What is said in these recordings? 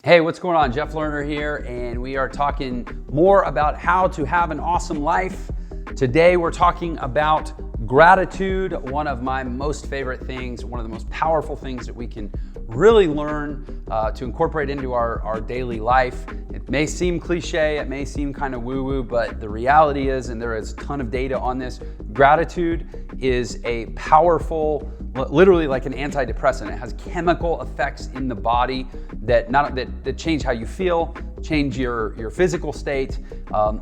Hey, what's going on? Jeff Lerner here, and we are talking more about how to have an awesome life. Today, we're talking about gratitude, one of my most favorite things, one of the most powerful things that we can really learn to incorporate into our daily life. It may seem cliche, it may seem kind of woo-woo, but the reality is, and there is a ton of data on this, gratitude is a powerful, literally like an antidepressant. It has chemical effects in the body that change how you feel, change your physical state,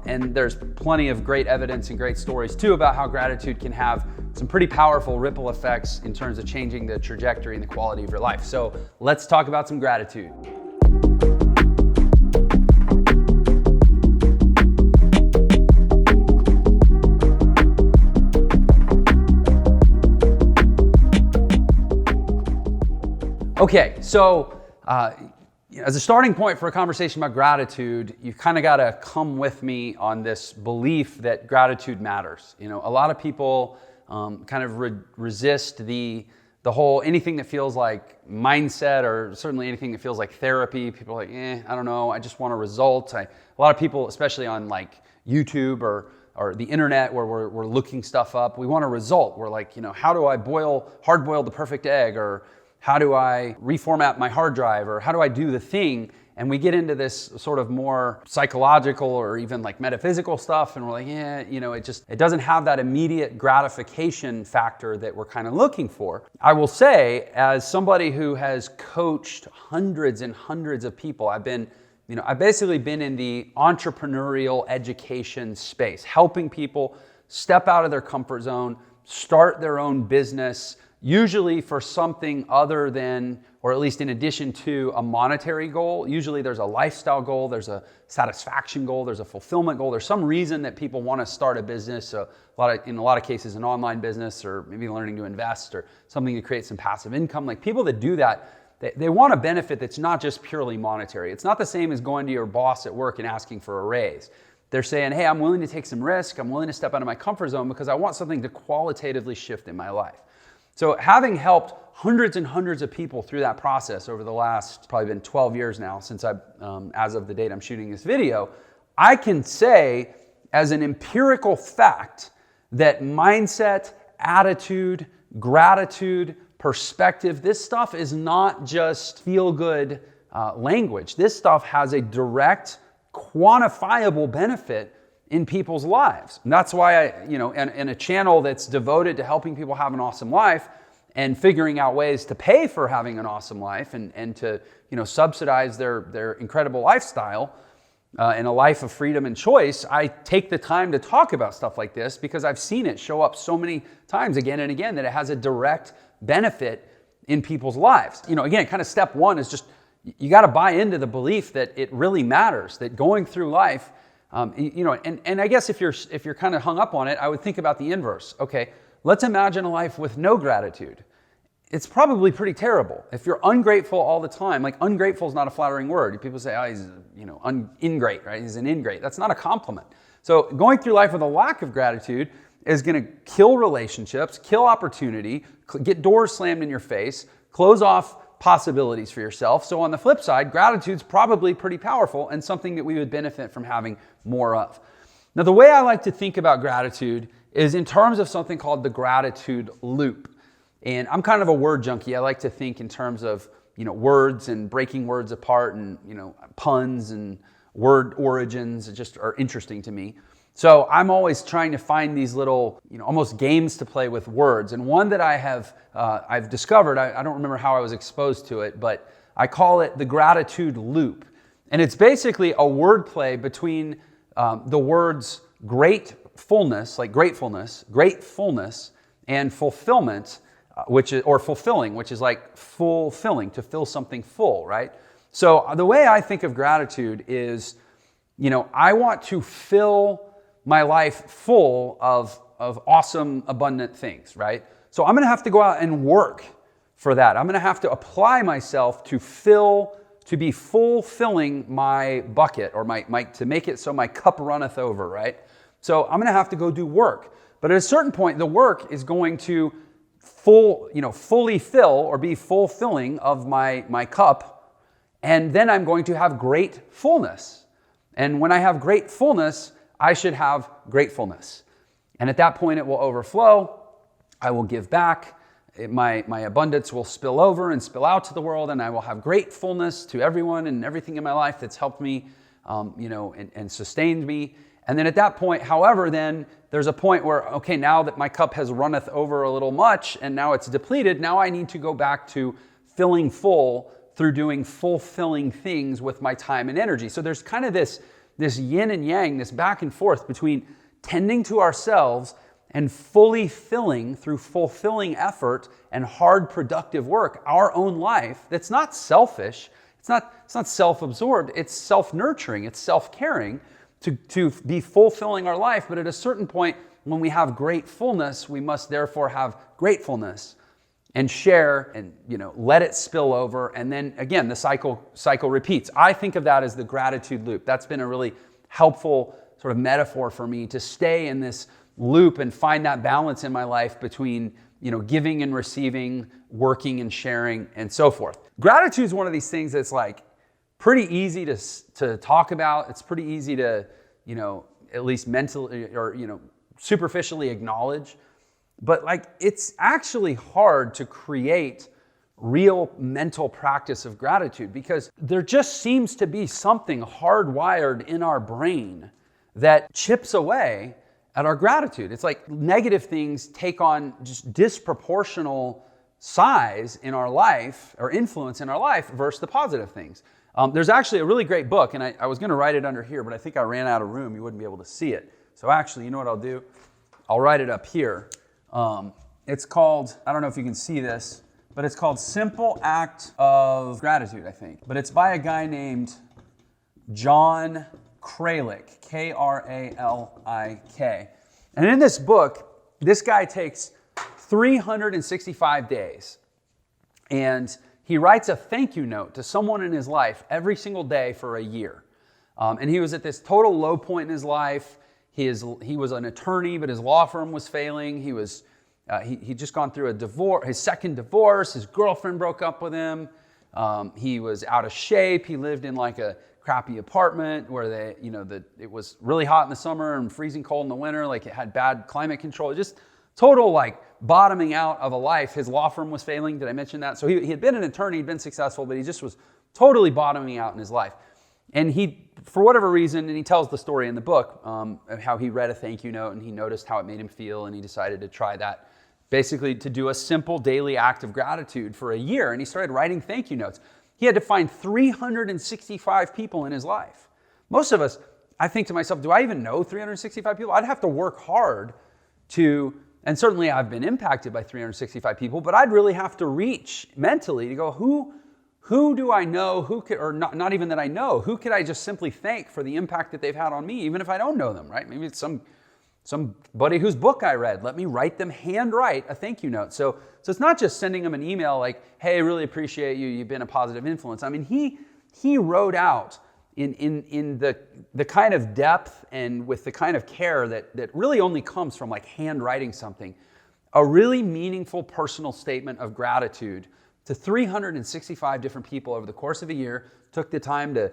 and there's plenty of great evidence and great stories too about how gratitude can have some pretty powerful ripple effects in terms of changing the trajectory and the quality of your life. So let's talk about some gratitude. Okay, so as a starting point for a conversation about gratitude, you've kind of got to come with me on this belief that gratitude matters. You know, a lot of people kind of resist the whole anything that feels like mindset, or certainly anything that feels like therapy. People are like, I don't know, I just want a result. A lot of people, especially on like YouTube or the internet where we're looking stuff up, we want a result. We're like, how do I hard boil the perfect egg, or how do I reformat my hard drive, or how do I do the thing? And we get into this sort of more psychological or even like metaphysical stuff, and we're like, it doesn't have that immediate gratification factor that we're kind of looking for. I will say, as somebody who has coached hundreds and hundreds of people, I've basically been in the entrepreneurial education space, helping people step out of their comfort zone, start their own business, usually for something other than, or at least in addition to, a monetary goal. Usually there's a lifestyle goal, there's a satisfaction goal, there's a fulfillment goal. There's some reason that people want to start a business, in a lot of cases an online business, or maybe learning to invest, or something to create some passive income. Like, people that do that, they want a benefit that's not just purely monetary. It's not the same as going to your boss at work and asking for a raise. They're saying, hey, I'm willing to take some risk, I'm willing to step out of my comfort zone because I want something to qualitatively shift in my life. So having helped hundreds and hundreds of people through that process over the last, probably been 12 years now since as of the date I'm shooting this video, I can say as an empirical fact that mindset, attitude, gratitude, perspective, this stuff is not just feel-good language. This stuff has a direct, quantifiable benefit in people's lives. And that's why in a channel that's devoted to helping people have an awesome life and figuring out ways to pay for having an awesome life and to subsidize their incredible lifestyle and a life of freedom and choice, I take the time to talk about stuff like this because I've seen it show up so many times again and again that it has a direct benefit in people's lives. Again, kind of step one is just, you got to buy into the belief that it really matters, that going through life, and I guess if you're kind of hung up on it, I would think about the inverse. Okay, let's imagine a life with no gratitude. It's probably pretty terrible. If you're ungrateful all the time, like, ungrateful is not a flattering word. People say, oh, he's ingrate, right? He's an ingrate. That's not a compliment. So going through life with a lack of gratitude is going to kill relationships, kill opportunity, get doors slammed in your face, close off possibilities for yourself. So on the flip side, gratitude's probably pretty powerful and something that we would benefit from having more of. Now, the way I like to think about gratitude is in terms of something called the gratitude loop. And I'm kind of a word junkie. I like to think in terms of, words and breaking words apart, and, puns and word origins just are interesting to me. So I'm always trying to find these little, almost games to play with words. And one that I've discovered, I don't remember how I was exposed to it, but I call it the gratitude loop. And it's basically a word play between the words gratefulness, like gratefulness, and fulfillment, or fulfilling, which is like fulfilling, to fill something full, right? So the way I think of gratitude is, I want to fill my life full of awesome, abundant things, right? So I'm going to have to go out and work for that. I'm going to have to apply myself to be fulfilling my bucket, or to make it so my cup runneth over, right? So I'm going to have to go do work. But at a certain point, the work is going to fully fill or be fulfilling of my cup. And then I'm going to have gratefulness. And when I have gratefulness, I should have gratefulness. And at that point, it will overflow. I will give back. My abundance will spill over and spill out to the world, and I will have gratefulness to everyone and everything in my life that's helped me, and sustained me. And then at that point, however, then there's a point where, okay, now that my cup has runneth over a little much and now it's depleted, now I need to go back to filling full through doing fulfilling things with my time and energy. So there's kind of this yin and yang, this back and forth between tending to ourselves and fully filling through fulfilling effort and hard productive work our own life that's not selfish, it's not self-absorbed, it's self-nurturing, it's self-caring to be fulfilling our life. But at a certain point, when we have gratefulness, we must therefore have gratefulness and share and let it spill over. And then again, the cycle repeats. I think of that as the gratitude loop. That's been a really helpful sort of metaphor for me to stay in this loop and find that balance in my life between giving and receiving, working and sharing, and so forth. Gratitude is one of these things that's like pretty easy to talk about. It's pretty easy to at least mentally or superficially acknowledge. But it's actually hard to create real mental practice of gratitude because there just seems to be something hardwired in our brain that chips away at our gratitude. It's like negative things take on just disproportional size in our life or influence in our life versus the positive things. There's actually a really great book, and I was going to write it under here, but I think I ran out of room. You wouldn't be able to see it. So actually, you know what I'll do? I'll write it up here. It's called, I don't know if you can see this, but it's called Simple Act of Gratitude, I think. But it's by a guy named John Kralik, Kralik. And in this book, this guy takes 365 days and he writes a thank you note to someone in his life every single day for a year. And he was at this total low point in his life. He was an attorney, but his law firm was failing. He'd just gone through a divorce, his second divorce. His girlfriend broke up with him. He was out of shape. He lived in like a crappy apartment where it was really hot in the summer and freezing cold in the winter. Like it had bad climate control. Just total bottoming out of a life. His law firm was failing. Did I mention that? So he had been an attorney, he'd been successful, but he just was totally bottoming out in his life. And he, for whatever reason, and he tells the story in the book, of how he read a thank you note and he noticed how it made him feel, and he decided to try that, basically to do a simple daily act of gratitude for a year. And he started writing thank you notes. He had to find 365 people in his life. Most of us, I think to myself, do I even know 365 people? I'd have to work hard to, and certainly I've been impacted by 365 people, but I'd really have to reach mentally to go, who do I know, or not even that I know, who could I just simply thank for the impact that they've had on me, even if I don't know them, right? Maybe it's somebody whose book I read. Let me handwrite a thank you note. So it's not just sending them an email like, hey, really appreciate you, you've been a positive influence. I mean, he wrote out in the kind of depth and with the kind of care that really only comes from handwriting something, a really meaningful personal statement of gratitude to 365 different people over the course of a year, took the time to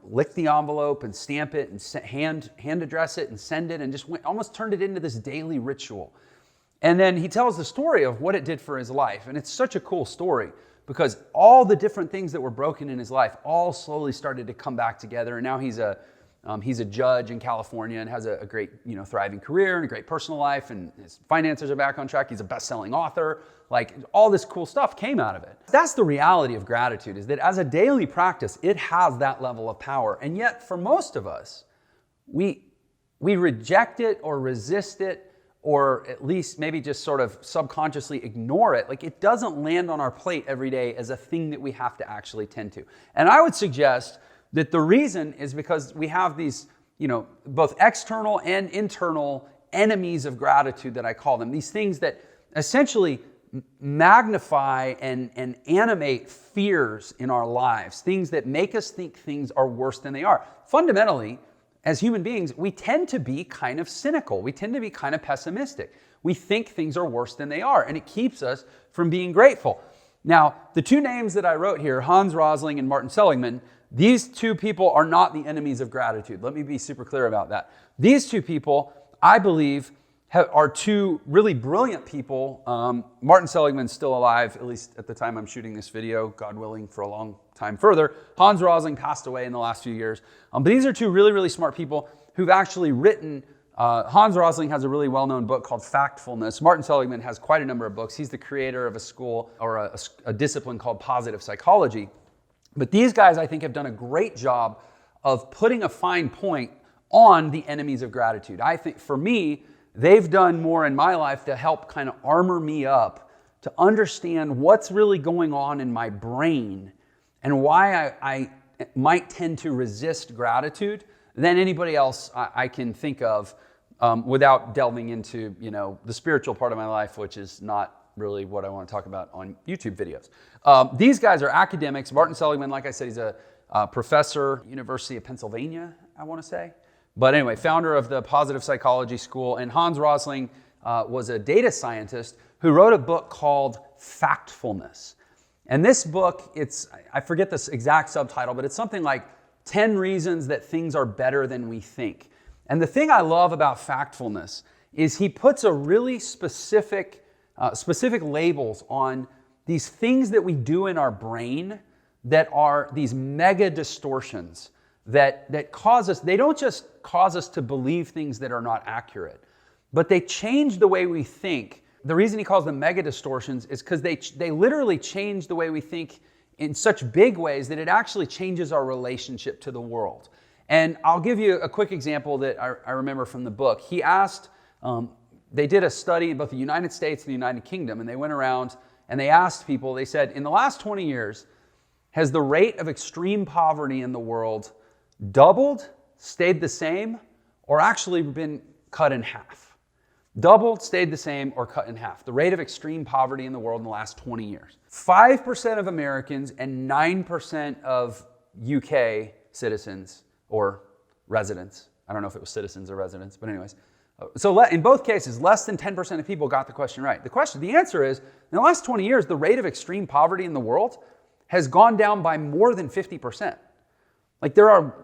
lick the envelope and stamp it and hand address it and send it, and just almost turned it into this daily ritual. And then he tells the story of what it did for his life. And it's such a cool story because all the different things that were broken in his life all slowly started to come back together. And now he's a judge in California and has a great, thriving career and a great personal life, and his finances are back on track. He's a best-selling author. All this cool stuff came out of it. That's the reality of gratitude, is that as a daily practice, it has that level of power. And yet, for most of us, we reject it or resist it, or at least maybe just sort of subconsciously ignore it. It doesn't land on our plate every day as a thing that we have to actually tend to. And I would suggest that the reason is because we have these, both external and internal enemies of gratitude that I call them. These things that essentially magnify and animate fears in our lives, things that make us think things are worse than they are. Fundamentally, as human beings, we tend to be kind of cynical. We tend to be kind of pessimistic. We think things are worse than they are, and it keeps us from being grateful. Now, the two names that I wrote here, Hans Rosling and Martin Seligman, these two people are not the enemies of gratitude. Let me be super clear about that. These two people, I believe, are two really brilliant people. Martin Seligman's still alive, at least at the time I'm shooting this video, God willing, for a long time further. Hans Rosling passed away in the last few years. But these are two really, really smart people who've actually written. Hans Rosling has a really well-known book called Factfulness. Martin Seligman has quite a number of books. He's the creator of a school or a discipline called positive psychology. But these guys, I think, have done a great job of putting a fine point on the enemies of gratitude. I think, for me, they've done more in my life to help kind of armor me up to understand what's really going on in my brain and why I might tend to resist gratitude than anybody else I can think of without delving into, the spiritual part of my life, which is not really what I want to talk about on YouTube videos. These guys are academics. Martin Seligman, like I said, he's a professor, University of Pennsylvania, I want to say. But anyway, founder of the positive psychology school. And Hans Rosling was a data scientist who wrote a book called Factfulness. And this book, I forget the exact subtitle, but it's something like 10 reasons that things are better than we think. And the thing I love about Factfulness is he puts a really specific labels on these things that we do in our brain that are these mega distortions that cause us, they don't just cause us to believe things that are not accurate, but they change the way we think. The reason he calls them mega distortions is because they literally change the way we think in such big ways that it actually changes our relationship to the world. And I'll give you a quick example that I remember from the book. He asked, they did a study in both the United States and the United Kingdom, and they went around and they asked people, they said, in the last 20 years, has the rate of extreme poverty in the world doubled, stayed the same, or actually been cut in half? Doubled, stayed the same, or cut in half. The rate of extreme poverty in the world in the last 20 years. 5% of Americans and 9% of UK citizens or residents. I don't know if it was citizens or residents, but anyways. So in both cases, less than 10% of people got the question right. The answer is, in the last 20 years, the rate of extreme poverty in the world has gone down by more than 50%. Like, there are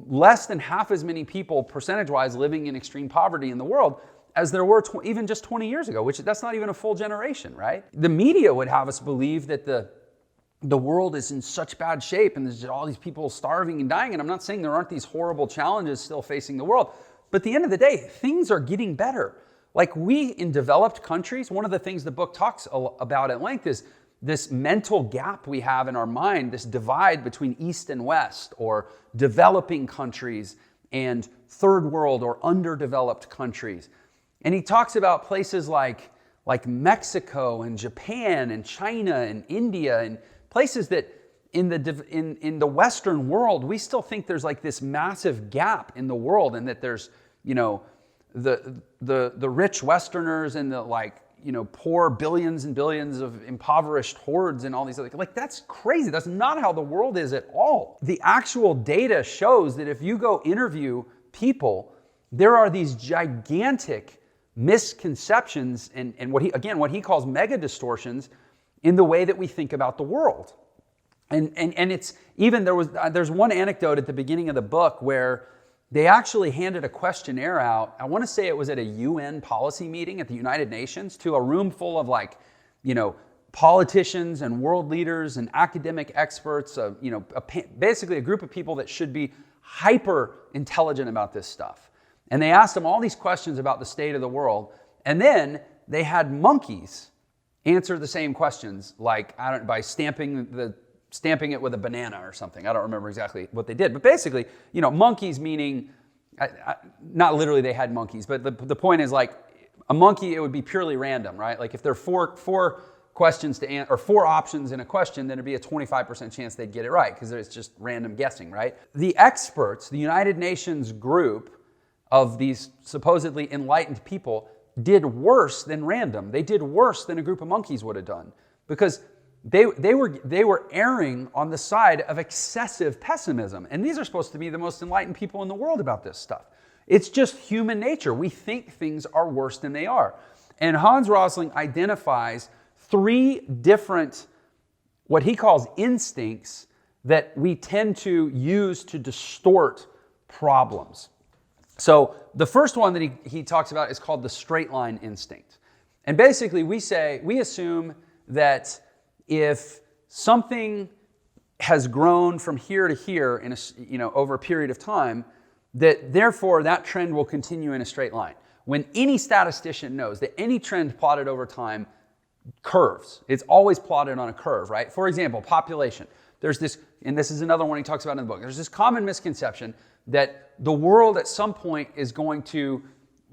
less than half as many people percentage-wise living in extreme poverty in the world as there were even just 20 years ago, which that's not even a full generation, right? The media would have us believe that the world is in such bad shape and there's all these people starving and dying. And I'm not saying there aren't these horrible challenges still facing the world, but at the end of the day, things are getting better. Like, we in developed countries, one of the things the book talks about at length is this mental gap we have in our mind, this divide between East and West, or developing countries and third world or underdeveloped countries. And he talks about places like Mexico and Japan and China and India and places that in the Western world, we still think there's like this massive gap in the world, and that there's, the rich Westerners and the poor billions and billions of impoverished hordes and all these other, that's crazy. That's not how the world is at all. The actual data shows that if you go interview people, there are these gigantic misconceptions and what he calls mega distortions in the way that we think about the world. And it's even, there's one anecdote at the beginning of the book where they actually handed a questionnaire out. I want to say it was at a UN policy meeting at the United Nations to a room full of politicians and world leaders and academic experts, basically a group of people that should be hyper intelligent about this stuff. And they asked them all these questions about the state of the world. And then they had monkeys answer the same questions, by stamping it with a banana or something. I don't remember exactly what they did. But basically, monkeys meaning, not literally they had monkeys, but the point is, like, a monkey, it would be purely random, right? Like, if there are four questions to answer, or four options in a question, then it'd be a 25% chance they'd get it right, because it's just random guessing, right? The experts, the United Nations group of these supposedly enlightened people, did worse than random. They did worse than a group of monkeys would have done, because they were erring on the side of excessive pessimism. And these are supposed to be the most enlightened people in the world about this stuff. It's just human nature. We think things are worse than they are. And Hans Rosling identifies three different what he calls instincts that we tend to use to distort problems. So the first one that he talks about is called the straight line instinct. And basically we assume that if something has grown from here to here in over a period of time, that therefore that trend will continue in a straight line. When any statistician knows that any trend plotted over time curves, it's always plotted on a curve, right? For example, population. There's this, and this is another one he talks about in the book, there's this common misconception that the world at some point is going to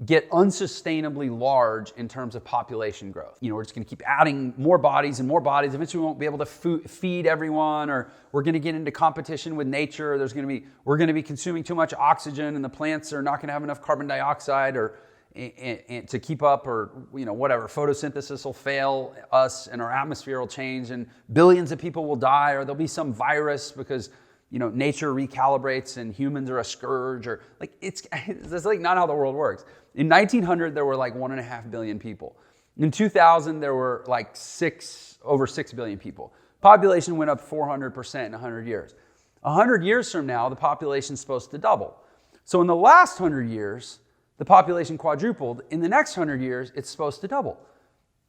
get unsustainably large in terms of population growth. We're just going to keep adding more bodies and more bodies. Eventually we won't be able to feed everyone, or we're going to get into competition with nature. We're going to be consuming too much oxygen, and the plants are not going to have enough carbon dioxide and to keep up, or whatever. Photosynthesis will fail us, and our atmosphere will change, and billions of people will die, or there'll be some virus because nature recalibrates and humans are a scourge, or that's like not how the world works. In 1900, there were like 1.5 billion people. In 2000, there were like over 6 billion people. Population went up 400% in 100 years. 100 years from now, the population's supposed to double. So in the last 100 years, the population quadrupled. In the next 100 years, it's supposed to double.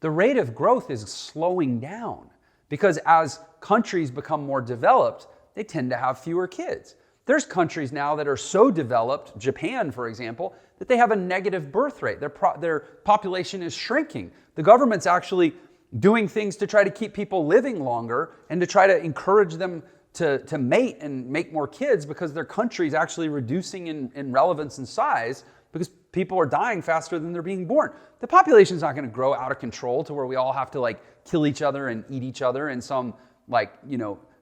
The rate of growth is slowing down because as countries become more developed, they tend to have fewer kids. There's countries now that are so developed, Japan, for example, that they have a negative birth rate. Their population is shrinking. The government's actually doing things to try to keep people living longer and to try to encourage them to mate and make more kids because their country's actually reducing in relevance and size because people are dying faster than they're being born. The population's not going to grow out of control to where we all have to kill each other and eat each other in some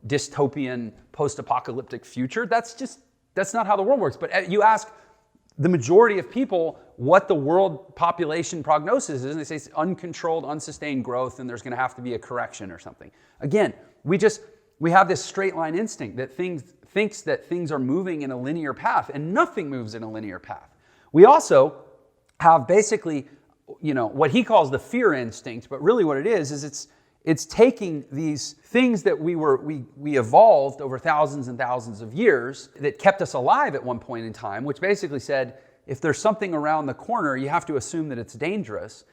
dystopian post-apocalyptic future. That's not how the world works. But you ask the majority of people what the world population prognosis is, and they say it's uncontrolled, unsustained growth, and there's going to have to be a correction or something. Again, we have this straight line instinct that thinks that things are moving in a linear path, and nothing moves in a linear path. We also have basically, what he calls the fear instinct, but really what it is it's taking these things that we evolved over thousands and thousands of years that kept us alive at one point in time, which basically said, if there's something around the corner, you have to assume that it's dangerous.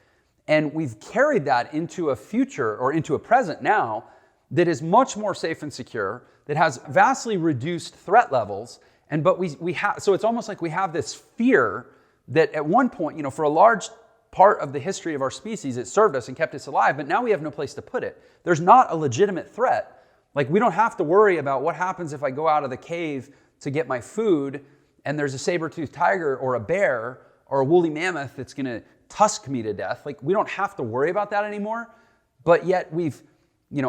And we've carried that into a future or into a present now that is much more safe and secure, that has vastly reduced threat levels. So it's almost like we have this fear that at one point, for a large part of the history of our species, it served us and kept us alive, but now we have no place to put it. There's not a legitimate threat. We don't have to worry about what happens if I go out of the cave to get my food and there's a saber-toothed tiger or a bear or a woolly mammoth that's going to tusk me to death. We don't have to worry about that anymore, but yet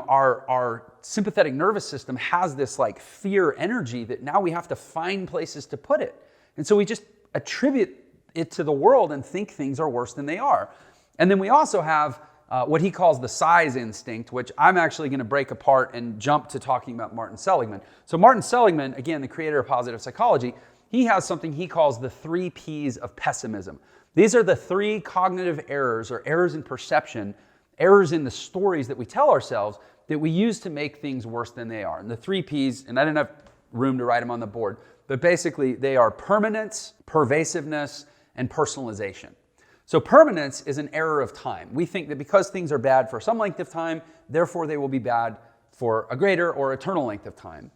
our sympathetic nervous system has this fear energy that now we have to find places to put it. And so we just attribute it to the world and think things are worse than they are. And then we also have what he calls the size instinct, which I'm actually going to break apart and jump to talking about Martin Seligman. So Martin Seligman, again, the creator of positive psychology, he has something he calls the 3 Ps of pessimism. These are the 3 cognitive errors or errors in perception, errors in the stories that we tell ourselves that we use to make things worse than they are. And the 3 Ps, and I didn't have room to write them on the board, but basically they are permanence, pervasiveness, and personalization. So permanence is an error of time. We think that because things are bad for some length of time, therefore they will be bad for a greater or eternal length of time.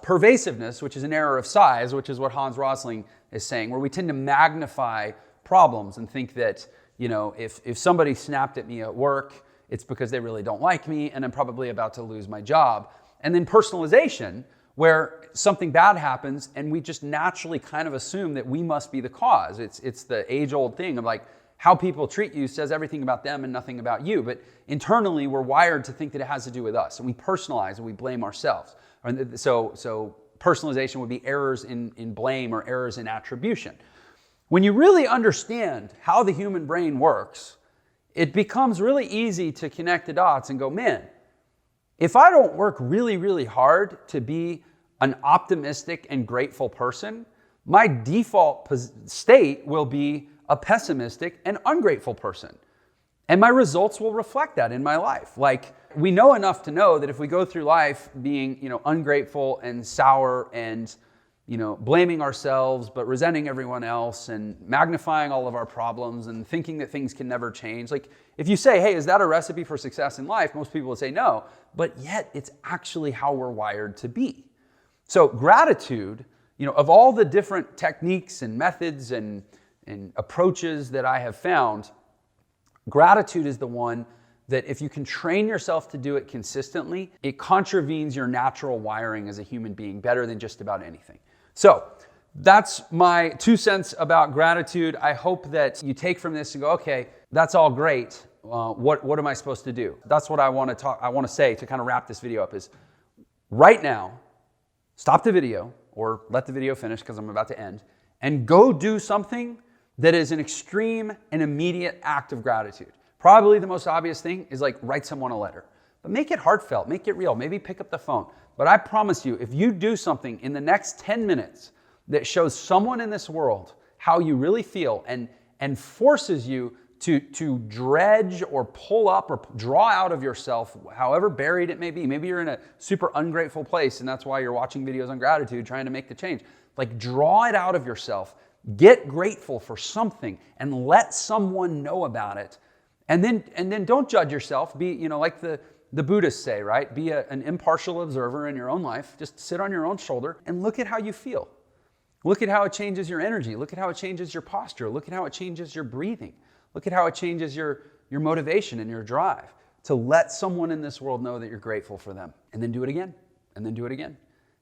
Pervasiveness, which is an error of size, which is what Hans Rosling is saying, where we tend to magnify problems and think that, if somebody snapped at me at work, it's because they really don't like me and I'm probably about to lose my job. And then personalization, where something bad happens and we just naturally kind of assume that we must be the cause. It's the age-old thing of how people treat you says everything about them and nothing about you. But internally, we're wired to think that it has to do with us, and we personalize and we blame ourselves. So personalization would be errors in blame or errors in attribution. When you really understand how the human brain works, it becomes really easy to connect the dots and go, man, if I don't work really, really hard to be an optimistic and grateful person, my default state will be a pessimistic and ungrateful person. And my results will reflect that in my life. Like, we know enough to know that if we go through life being, ungrateful and sour and, blaming ourselves, but resenting everyone else and magnifying all of our problems and thinking that things can never change. Like, if you say, hey, is that a recipe for success in life? Most people would say no, but yet it's actually how we're wired to be. So gratitude, of all the different techniques and methods and approaches that I have found, gratitude is the one that if you can train yourself to do it consistently, it contravenes your natural wiring as a human being better than just about anything. So that's my 2 cents about gratitude. I hope that you take from this and go, okay, that's all great. What am I supposed to do? That's what I want to say to kind of wrap this video up is right now, stop the video or let the video finish because I'm about to end and go do something that is an extreme and immediate act of gratitude. Probably the most obvious thing is like write someone a letter, but make it heartfelt, make it real. Maybe pick up the phone. But I promise you, if you do something in the next 10 minutes that shows someone in this world how you really feel and forces you to dredge or pull up or draw out of yourself, however buried it may be. Maybe you're in a super ungrateful place and that's why you're watching videos on gratitude, trying to make the change. Like draw it out of yourself, get grateful for something and let someone know about it. And then don't judge yourself. Be, like the Buddhists say, right? Be an impartial observer in your own life. Just sit on your own shoulder and look at how you feel. Look at how it changes your energy. Look at how it changes your posture. Look at how it changes your breathing. Look at how it changes your motivation and your drive to let someone in this world know that you're grateful for them. And then do it again, and then do it again,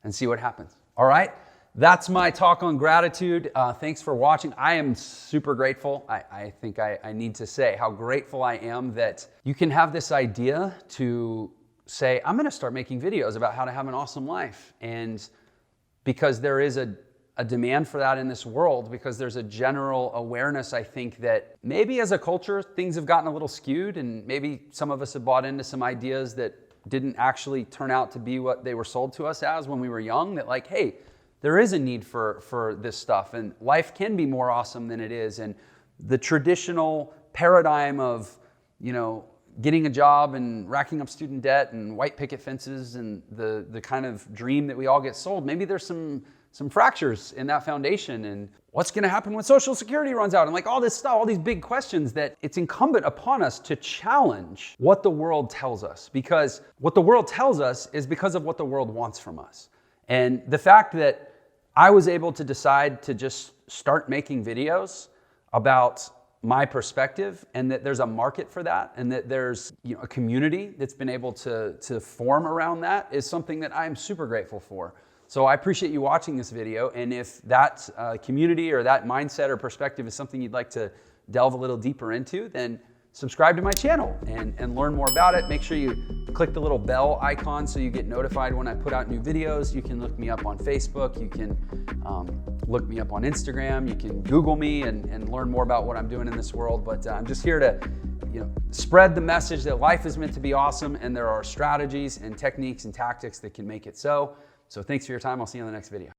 and see what happens. All right? That's my talk on gratitude. Thanks for watching. I am super grateful. I think I need to say how grateful I am that you can have this idea to say, I'm going to start making videos about how to have an awesome life. And because there is a demand for that in this world, because there's a general awareness, I think, that maybe as a culture, things have gotten a little skewed and maybe some of us have bought into some ideas that didn't actually turn out to be what they were sold to us as when we were young, that like, hey, there is a need for this stuff and life can be more awesome than it is. And the traditional paradigm of, getting a job and racking up student debt and white picket fences and the kind of dream that we all get sold, maybe there's some fractures in that foundation. And what's going to happen when Social Security runs out? And like all this stuff, all these big questions that it's incumbent upon us to challenge what the world tells us, because what the world tells us is because of what the world wants from us. And the fact that I was able to decide to just start making videos about my perspective and that there's a market for that and that there's a community that's been able to form around that is something that I'm super grateful for. So I appreciate you watching this video, and if that community or that mindset or perspective is something you'd like to delve a little deeper into, then subscribe to my channel and learn more about it. Make sure you click the little bell icon so you get notified when I put out new videos. You can look me up on Facebook. You can look me up on Instagram. You can Google me and learn more about what I'm doing in this world. But I'm just here to spread the message that life is meant to be awesome and there are strategies and techniques and tactics that can make it so. So thanks for your time. I'll see you in the next video.